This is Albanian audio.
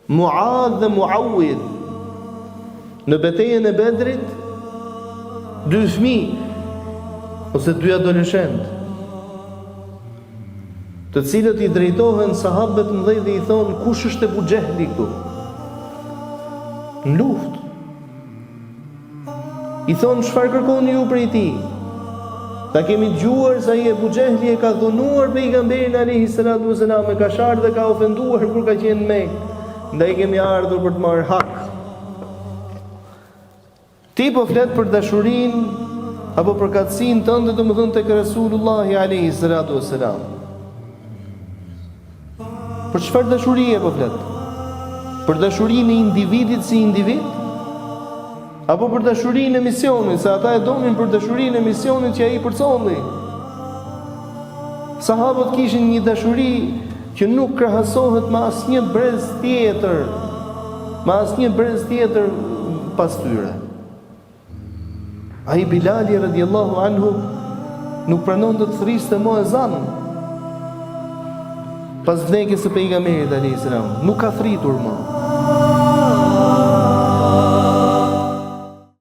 Muadh dhe Muawidh. Në betejën e Bedrit, 2 fëmijë ose 2 adoleshentë, të cilët i drejtohen sahabët mëdhej dhe i thonë: kush është Ebu Xehli këtu? Në luftë. I thonë: çfarë kërkoni ju prej tij? Ta kemi dëgjuar se ai Ebu Xehli e ka dhunuar pejgamberin alayhi salatu wasalam, e ka sharë dhe ka ofenduar kur ka qenë në Mekë. Ndaj kemi ardhur për të marrë hak. Ti po flet për dashurinë apo për katësinë tënde, domethënë tek Resulullahi alayhi salatu wasalam. Për çfarë dashurie po flet? Për dashurinë e individit si individ? Apo për dashurinë e misionit, se ata e donin për dashurinë e misionit që ai përcolli? Sahabët kishin një dashuri që nuk krahasohet me asnjë brez tjetër, pas tyre. Ai Bilali radhiyallahu anhu nuk pranon të thriste më ezanën. Pas vdekjes së pejgamberit alayhis salam, nuk ka thritur më.